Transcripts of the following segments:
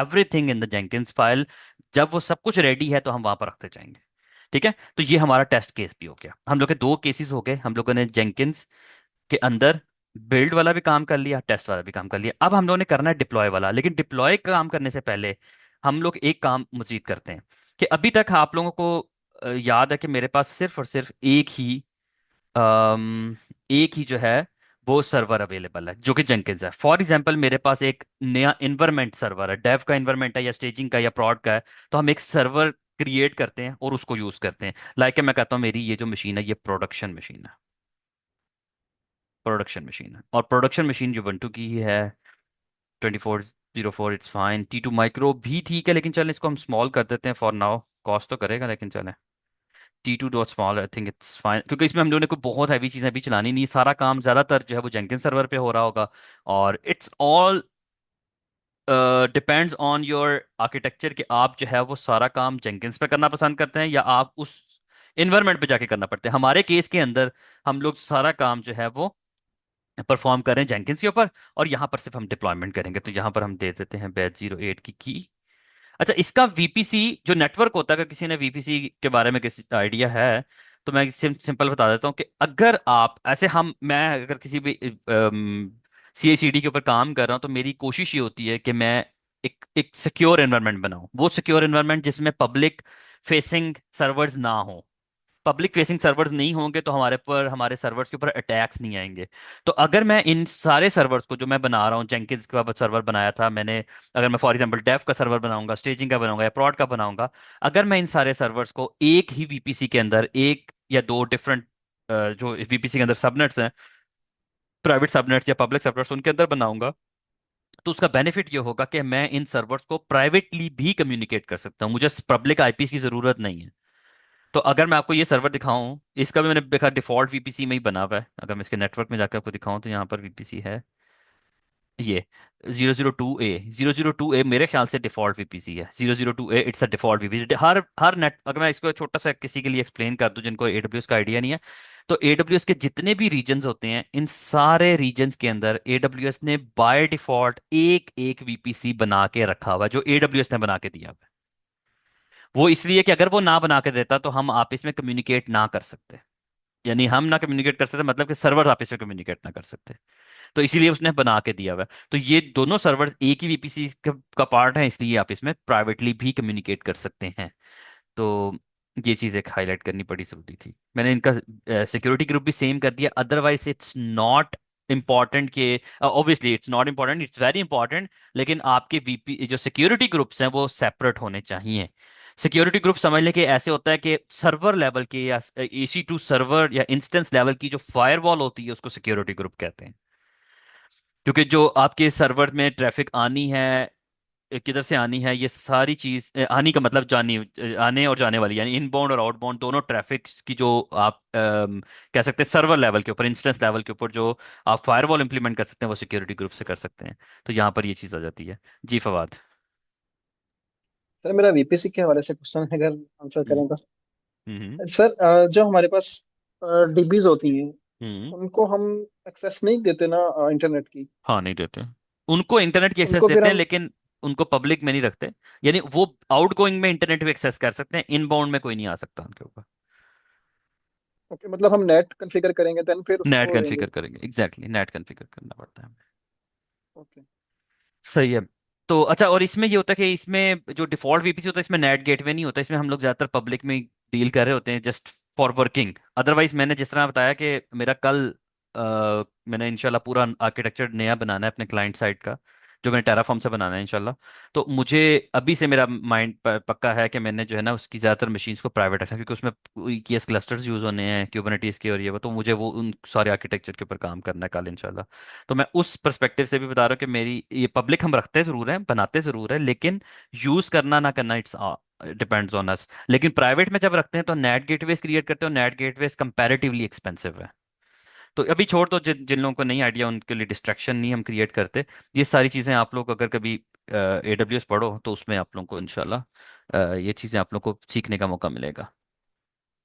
Everything in the Jenkins file. जब वो सब कुछ रेडी है तो हम वहां पर रखते जाएंगे। ठीक है, तो ये हमारा टेस्ट केस भी हो गया। हम लोग के दो केसेस हो गए, हम लोगों ने जेंकिंस के अंदर बिल्ड वाला भी काम कर लिया, टेस्ट वाला भी काम कर लिया। अब हम लोगों ने करना है डिप्लॉय वाला। लेकिन डिप्लॉय का काम करने से पहले हम लोग एक काम मजीद करते हैं कि अभी तक आप लोगों को याद है कि मेरे पास सिर्फ और सिर्फ अम, एक ही जो है वो सर्वर अवेलेबल है जो कि जेंकिंस है। फॉर एग्जांपल मेरे पास एक नया इन्वायरमेंट सर्वर है, डेव का इन्वायरमेंट है या स्टेजिंग का या प्रोड का है, तो हम एक सर्वर क्रिएट करते हैं और उसको यूज करते हैं। लाइक मैं कहता हूँ मेरी ये जो मशीन है ये प्रोडक्शन मशीन है, प्रोडक्शन मशीन है। और प्रोडक्शन मशीन जो Ubuntu की ही है, 2404, इट्स फाइन। T2 माइक्रो भी ठीक है, लेकिन चलें इसको हम स्मॉल कर देते हैं फॉर नाउ, कॉस्ट तो करेगा लेकिन चलें। T2 dot small, I think it's fine, क्योंकि इसमें हम लोगों ने कोई बहुत हैवी चीज़ें भी चलानी नहीं, सारा काम ज़्यादातर जो है वो जेंकिन सर्वर पे हो रहा होगा। और it's all depends on your architecture कि आप जो है वो सारा काम जेंकिन्स पे करना पसंद करते हैं या आप उस इन्वायरमेंट पे जाके करना पड़ते हैं। हमारे केस के अंदर हम लोग सारा काम जो है वो परफॉर्म करें जेंकिंस के ऊपर, और यहाँ पर सिर्फ हम डिप्लॉयमेंट करेंगे। तो यहाँ पर हम दे देते हैं बैच 08 की। अच्छा, इसका वीपीसी जो नेटवर्क होता है, अगर किसी ने वीपीसी के बारे में किसी आइडिया है तो मैं सिंपल बता देता हूँ कि अगर आप ऐसे हम मैं अगर किसी भी सीआईसीडी के ऊपर काम कर रहा हूँ तो मेरी कोशिश ये होती है कि मैं एक एक सिक्योर एनवायरनमेंट बनाऊं। वो सिक्योर एनवायरनमेंट जिसमें पब्लिक फेसिंग सर्वर्स ना हो। पब्लिक फेसिंग सर्वर्स नहीं होंगे तो हमारे पर हमारे सर्वर्स के ऊपर अटैक्स नहीं आएंगे। तो अगर मैं इन सारे सर्वर्स को जो मैं बना रहा हूँ, जेंकिंस का सर्वर बनाया था मैंने, अगर मैं फॉर एग्जांपल डेव का सर्वर बनाऊंगा, स्टेजिंग का बनाऊंगा या प्रॉड का बनाऊंगा, अगर मैं इन सारे सर्वर्स को एक ही वीपीसी के अंदर, एक या दो डिफरेंट जो वीपीसी के अंदर सबनेट्स हैं, प्राइवेट सबनेट्स या पब्लिक सबनेट्स, उनके अंदर बनाऊंगा, तो उसका बेनिफिट ये होगा कि मैं इन सर्वर्स को प्राइवेटली भी कम्युनिकेट कर सकता हूँ, मुझे पब्लिक आईपी की जरूरत नहीं है। तो अगर मैं आपको ये सर्वर दिखाऊं, इसका भी मैंने देखा डिफॉल्ट वीपीसी में ही बना हुआ है। अगर मैं इसके नेटवर्क में जाकर आपको दिखाऊं तो यहाँ पर वीपीसी है ये 002A मेरे ख्याल से डिफॉल्ट वीपीसी है। 002A it's a default VPC. Her her net, अगर मैं इसको छोटा सा किसी के लिए एक्सप्लेन कर दूं जिनको एडब्ल्यूएस का आइडिया नहीं है, तो एडब्ल्यूएस के जितने भी रीजन्स होते हैं, इन सारे रीजन्स के अंदर एडब्ल्यूएस ने बाय डिफॉल्ट एक एक वीपीसी बना के रखा हुआ है जो एडब्ल्यूएस ने बना के दिया हुआ है। वो इसलिए कि अगर वो ना बना के देता तो हम आपस में कम्युनिकेट ना कर सकते। यानी हम ना कम्युनिकेट कर सकते मतलब कि सर्वर आपस में कम्युनिकेट ना कर सकते। तो इसीलिए उसने बना के दिया हुआ है। तो ये दोनों सर्वर एक ही वीपीसी का पार्ट है, इसलिए आप इसमें प्राइवेटली भी कम्युनिकेट कर सकते हैं। तो ये चीज़ एक हाईलाइट करनी पड़ी जरूरी थी। मैंने इनका सिक्योरिटी ग्रुप भी सेम कर दिया, अदरवाइज इट्स नॉट इम्पॉर्टेंट के, obviously it's not important, it's very important, लेकिन आपके वीपी जो सिक्योरिटी ग्रुप्स हैं वो सेपरेट होने चाहिए। सिक्योरिटी ग्रुप समझ लें कि ऐसे होता है कि सर्वर लेवल के या EC2 सर्वर या इंस्टेंस लेवल की जो फायरवॉल होती है उसको सिक्योरिटी ग्रुप कहते हैं। क्योंकि जो आपके सर्वर में ट्रैफिक आनी है, किधर से आनी है, ये सारी चीज आनी का मतलब जानी, आने और जाने वाली, यानी इनबाउंड और आउटबाउंड दोनों ट्रैफिक की जो आप कह सकते हैं सर्वर लेवल के ऊपर, इंस्टेंस लेवल के ऊपर जो आप फायरवॉल इंप्लीमेंट कर सकते हैं वो सिक्योरिटी ग्रुप से कर सकते हैं। तो यहाँ पर ये चीज़ आ जाती है। जी फवाद। सर मेरा वीपीसी के हवाले से क्वेश्चन है, अगर आंसर हम्म। करें तो। हम्म। सर जो हमारे पास डीबीज होती हैं, हम्म। उनको हम एक्सेस नहीं देते ना इंटरनेट की। हाँ नहीं देते, उनको इंटरनेट की एक्सेस उनको फिर देते हैं हम, लेकिन उनको पब्लिक में नहीं रखते। यानी वो आउट गोइंग में इंटरनेट भी एक्सेस कर सकते हैं, इनबाउंड में कोई नहीं आ सकता उनके ऊपर। ओके, मतलब हम नेट कॉन्फ़िगर करेंगे देन फिर नेट उसको देंगे। कॉन्फ़िगर करेंगे, एग्जैक्टली नेट कॉन्फ़िगर करना पड़ता है। ओके। सही है। तो अच्छा, और इसमें ये होता है कि इसमें जो डिफॉल्ट वीपीसी होता है इसमें नेट गेटवे नहीं होता, इसमें हम लोग ज़्यादातर पब्लिक में डील कर रहे होते हैं जस्ट फॉर वर्किंग। अदरवाइज मैंने जिस तरह बताया कि मेरा कल मैंने इंशाल्लाह पूरा आर्किटेक्चर नया बनाना है अपने क्लाइंट साइड का, जो मैंने टेराफॉर्म से बनाना है इंशाल्लाह। तो मुझे अभी से मेरा माइंड पक्का है कि मैंने जो है ना उसकी ज़्यादातर मशीन्स को प्राइवेट रखना है, क्योंकि उसमें EKS क्लस्टर्स यूज़ होने हैं, क्यूबरनेटीज़ के और ये वो, तो मुझे वो उन सारे आर्किटेक्चर के ऊपर काम करना है कल इंशाल्लाह। तो मैं उस पर्सपेक्टिव से भी बता रहा हूँ कि मेरी ये पब्लिक हम रखते जरूर हैं, बनाते जरूर है, लेकिन यूज करना ना करना इट्स डिपेंड्स ऑन अस। लेकिन प्राइवेट में जब रखते हैं तो नेट गेटवेज क्रिएट करते हो, नेट गेटवेज कंपैरेटिवली एक्सपेंसिव है। तो अभी छोड़ दो, जिन जिन लोगों को नहीं आइडिया उनके लिए डिस्ट्रैक्शन नहीं हम क्रिएट करते। ये सारी चीज़ें आप लोग अगर कभी AWS पढ़ो तो उसमें आप लोगों को इंशाल्लाह ये चीज़ें आप लोग को सीखने का मौका मिलेगा।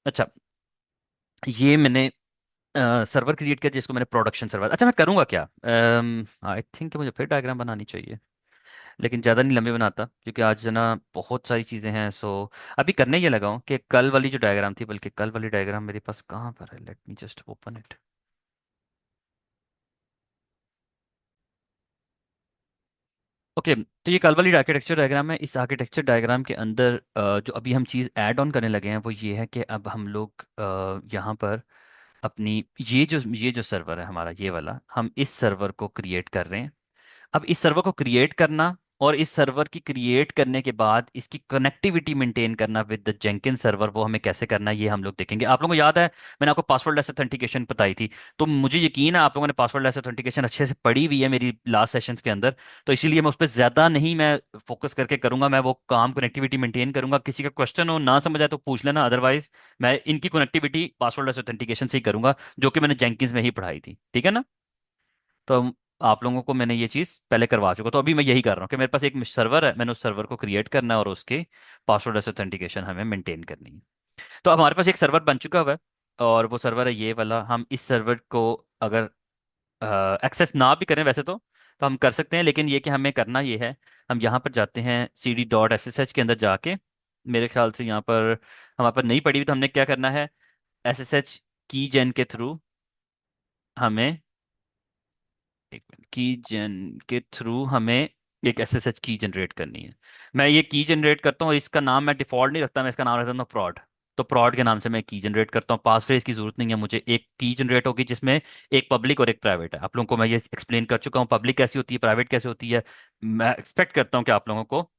अच्छा, ये मैंने सर्वर क्रिएट किया जिसको मैंने प्रोडक्शन सर्वर। अच्छा मैं करूँगा क्या, आई थिंक मुझे फिर डायग्राम बनानी चाहिए। लेकिन ज़्यादा नहीं लंबे बनाता क्योंकि आज ना बहुत सारी चीज़ें हैं। सो अभी करने ये लगा हूँ कि कल वाली जो डायग्राम थी, बल्कि कल वाली डायग्राम मेरे पास कहाँ पर है, let me just open it. Okay, तो ये कल वाली आर्किटेक्चर डायग्राम है। इस आर्किटेक्चर डायग्राम के अंदर जो अभी हम चीज़ ऐड ऑन करने लगे हैं वो ये है कि अब हम लोग यहाँ पर अपनी ये जो सर्वर है हमारा, ये वाला, हम इस सर्वर को क्रिएट कर रहे हैं। अब इस सर्वर को क्रिएट करना और इस सर्वर की क्रिएट करने के बाद इसकी कनेक्टिविटी मेंटेन करना विद द जेंकिन सर्वर, वो हमें कैसे करना है ये हम लोग देखेंगे। आप लोगों को याद है मैंने आपको पासवर्ड लेस ऑथेंटिकेशन बताई थी, तो मुझे यकीन है आप लोगों ने पासवर्ड लेस ऑथेंटिकेशन अच्छे से पढ़ी हुई है मेरी लास्ट सेशंस के अंदर। तो इसीलिए मैं उस पर ज़्यादा नहीं मैं फोकस करके करूंगा, मैं वो काम कनेक्टिविटी मेंटेन करूंगा। किसी का क्वेश्चन हो ना समझ आए तो पूछ लेना, अदरवाइज मैं इनकी कनेक्टिविटी पासवर्ड लेस ऑथेंटिकेशन से ही करूंगा, जो कि मैंने जेंकिंस में ही पढ़ाई थी, ठीक है ना। तो आप लोगों को मैंने ये चीज़ पहले करवा चुका, तो अभी मैं यही कर रहा हूँ कि मेरे पास एक सर्वर है, मैंने उस सर्वर को क्रिएट करना है और उसके पासवर्ड ऑथेंटिकेशन हमें मेंटेन करनी है। तो अब हमारे पास एक सर्वर बन चुका हुआ है और वो सर्वर है ये वाला। हम इस सर्वर को अगर एक्सेस ना भी करें वैसे तो हम कर सकते हैं, लेकिन ये कि हमें करना ये है, हम यहाँ पर जाते हैं cd.ssh के अंदर जाके, मेरे ख्याल से यहाँ पर हमारे पास नहीं पड़ी हुई, तो हमने क्या करना है, ssh की जेन के थ्रू हमें, एक मिनट, की जेन के थ्रू हमें एक एसएसएच की जनरेट करनी है। मैं ये की जनरेट करता हूँ, इसका नाम मैं डिफॉल्ट नहीं रखता, मैं इसका नाम रखता हूँ प्रॉड। तो प्रॉड के नाम से मैं की जनरेट करता हूँ, पास फ्रेज की जरूरत नहीं है मुझे। एक की जनरेट होगी जिसमें एक पब्लिक और एक प्राइवेट है। आप लोगों को मैं ये एक्सप्लेन कर चुका हूँ, पब्लिक कैसी होती है, प्राइवेट कैसे होती है। मैं एक्सपेक्ट करता हूँ कि आप लोगों को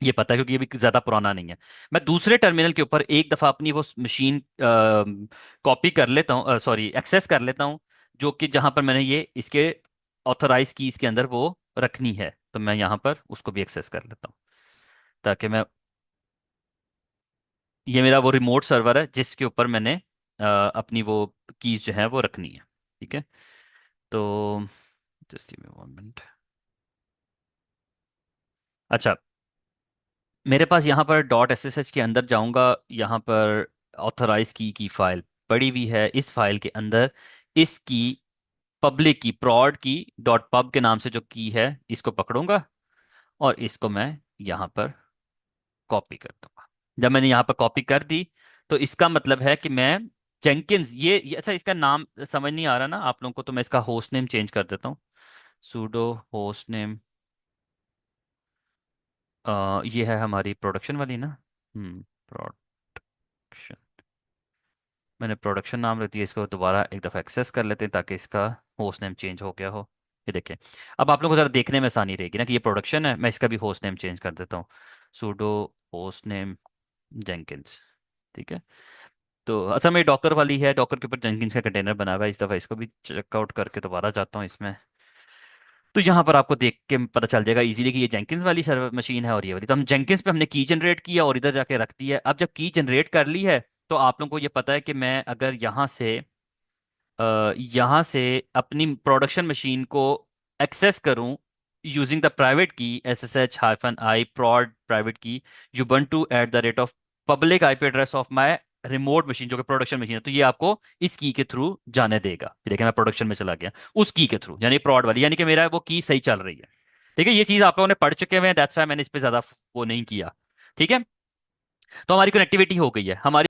ये पता है, क्योंकि ये भी ज़्यादा पुराना नहीं है। मैं दूसरे टर्मिनल के ऊपर एक दफ़ा अपनी वो मशीन कॉपी कर लेता हूँ, सॉरी एक्सेस कर लेता हूँ, जो कि जहाँ पर मैंने ये इसके ऑथराइज की इसके अंदर वो रखनी है, तो मैं यहाँ पर उसको भी एक्सेस कर लेता हूँ, ताकि मैं, ये मेरा वो रिमोट सर्वर है जिसके ऊपर मैंने अपनी वो कीज जो है वो रखनी है, ठीक है। तो जस्ट गिव मी 1 मिनट। अच्छा, मेरे पास यहाँ पर डॉट एस एस एच के अंदर जाऊँगा, यहाँ पर ऑथराइज की फाइल पड़ी हुई है। इस फाइल के अंदर इसकी पब्लिक की, प्रॉड की डॉट पब के नाम से जो की है, इसको पकड़ूंगा और इसको मैं यहाँ पर कॉपी कर दूंगा। जब मैंने यहाँ पर कॉपी कर दी तो इसका मतलब है कि मैं जेंकिंस, अच्छा इसका नाम समझ नहीं आ रहा ना आप लोगों को, तो मैं इसका होस्ट नेम चेंज कर देता हूँ। सूडो होस्ट नेम, ये है हमारी प्रोडक्शन वाली ना, प्रोडक्शन, मैंने प्रोडक्शन नाम रख दिया। इसको दोबारा एक दफ़ा एक्सेस कर लेते हैं ताकि इसका होस्ट नेम चेंज हो गया हो। ये देखें, अब आप लोगों को ज़रा देखने में आसानी रहेगी ना कि ये प्रोडक्शन है। मैं इसका भी होस्ट नेम चेंज कर देता हूँ, सूडो होस्ट नेम जेंकिंस, ठीक है। तो असल में डॉकर वाली है, डॉकर के ऊपर जेंकिंस का कंटेनर बना हुआ है। इस दफ़ा इसको भी चेकआउट करके दोबारा जाता हूँ इसमें, तो यहाँ पर आपको देख के पता चल जाएगा इजीली कि ये जेंकिंस वाली सर्वर मशीन है और ये वाली। तो हम जेंकिंस पे हमने की जनरेट किया और इधर जाके रख दी है। अब जब की जनरेट कर ली है तो आप लोगों को ये पता है कि मैं अगर यहाँ से अपनी प्रोडक्शन मशीन को एक्सेस करूँ यूजिंग द प्राइवेट की SSH-i prod प्राइवेट की ubuntu @ public IP address of my remote machine, जो कि प्रोडक्शन मशीन है, तो ये आपको इस की के थ्रू जाने देगा। ये देखिए मैं प्रोडक्शन में चला गया उस की के थ्रू, यानी प्रॉड वाली, यानी कि मेरा वो की सही चल रही है। ठीक है, ये चीज आप लोगों ने पढ़ चुके हुए हैं, दैट्स व्हाई मैंने इस पे ज्यादा वो नहीं किया। ठीक है, तो हमारी कनेक्टिविटी हो गई है। हमारी